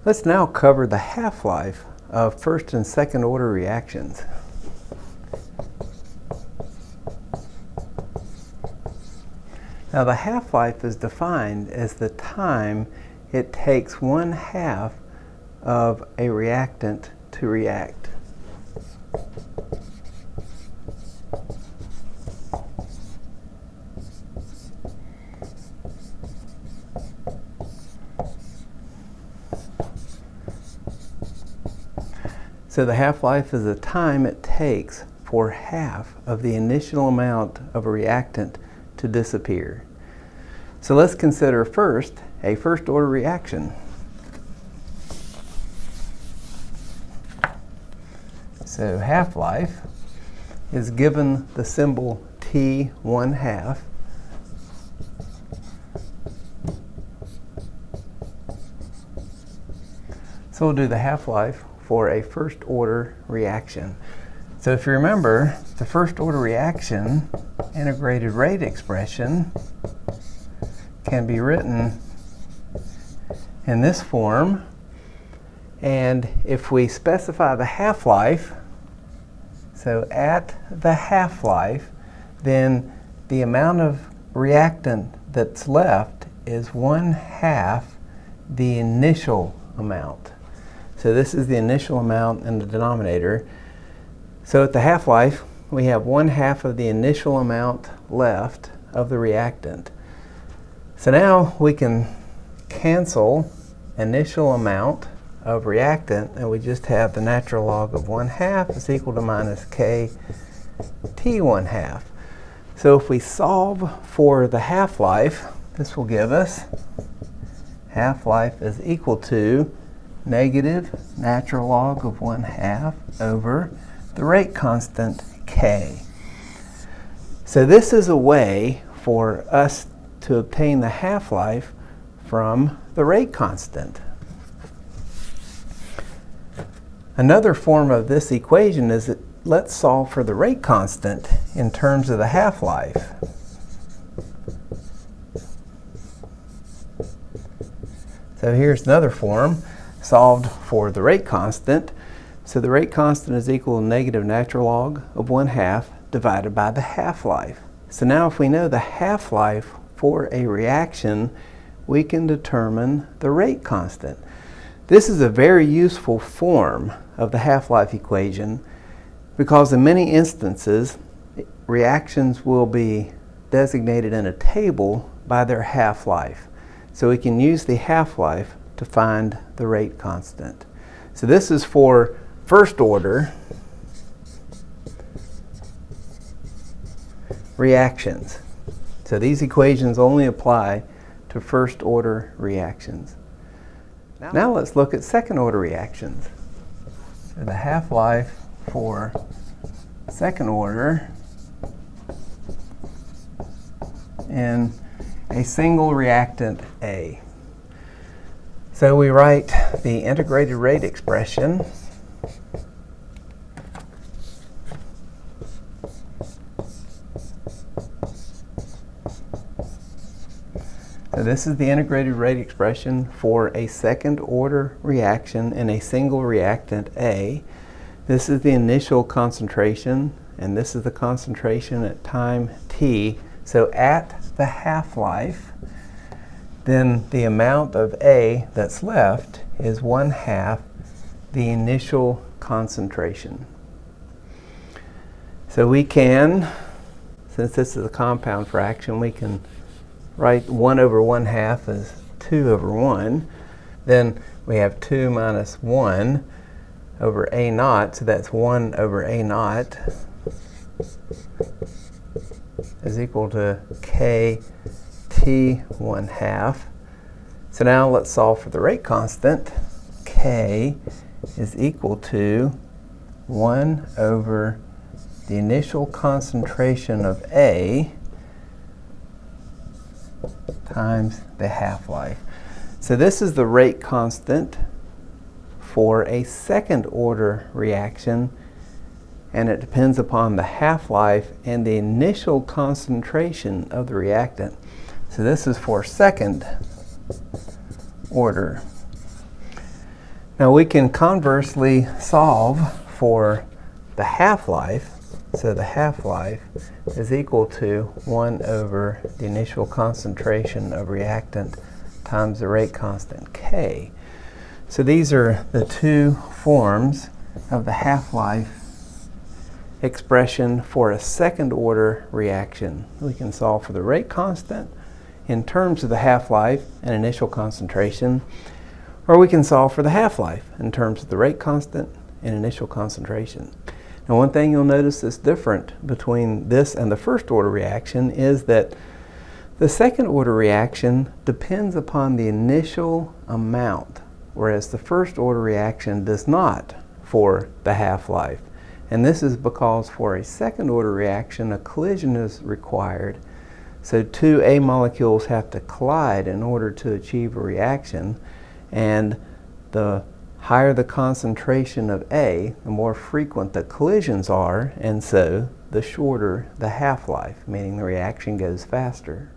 Let's now cover the half-life of first and second order reactions. Now the half-life is defined as the time it takes 1/2 of a reactant to react. So the half-life is the time it takes for half of the initial amount of a reactant to disappear. So let's consider first a first-order reaction. So half-life is given the symbol T 1/2. So we'll do the half-life for a first-order reaction. So if you remember, the first-order reaction integrated rate expression can be written in this form. And if we specify the half-life, so at the half-life, then the amount of reactant that's left is 1/2 the initial amount. So this is the initial amount in the denominator. So at the half-life, we have 1/2 of the initial amount left of the reactant. So now we can cancel initial amount of reactant, and we just have the natural log of 1/2 is equal to minus k T 1/2. So if we solve for the half-life, this will give us half-life is equal to negative natural log of 1/2 over the rate constant k. So this is a way for us to obtain the half-life from the rate constant. Another form of this equation is that let's solve for the rate constant in terms of the half-life. So here's another form, solved for the rate constant. So the rate constant is equal to negative natural log of 1/2 divided by the half-life. So now if we know the half-life for a reaction, we can determine the rate constant. This is a very useful form of the half-life equation because in many instances, reactions will be designated in a table by their half-life. So we can use the half-life to find the rate constant. So this is for first order reactions. So these equations only apply to first order reactions. Now let's look at second order reactions. So the half-life for second order in a single reactant A. So we write the integrated rate expression So this is the integrated rate expression for a second order reaction in a single reactant A. This is the initial concentration, and this is the concentration at time t. So at the half-life, then the amount of A that's left is 1/2 the initial concentration. So we can, since this is a compound fraction, we can write 1 over 1/2 as 2 over 1. Then we have 2 minus 1 over A naught, so that's 1 over A naught is equal to k T 1/2. So now let's solve for the rate constant. K is equal to 1 over the initial concentration of A times the half-life. So this is the rate constant for a second order reaction, and it depends upon the half-life and the initial concentration of the reactant. So this is for second order. Now we can conversely solve for the half-life. So the half-life is equal to 1 over the initial concentration of reactant times the rate constant K. So these are the two forms of the half-life expression for a second-order reaction. We can solve for the rate constant in terms of the half-life and initial concentration, or we can solve for the half-life in terms of the rate constant and initial concentration. Now, one thing you'll notice that's different between this and the first-order reaction is that the second-order reaction depends upon the initial amount, whereas the first-order reaction does not for the half-life. And this is because for a second-order reaction, a collision is required. So two A molecules have to collide in order to achieve a reaction. And the higher the concentration of A, the more frequent the collisions are, and so the shorter the half-life, meaning the reaction goes faster.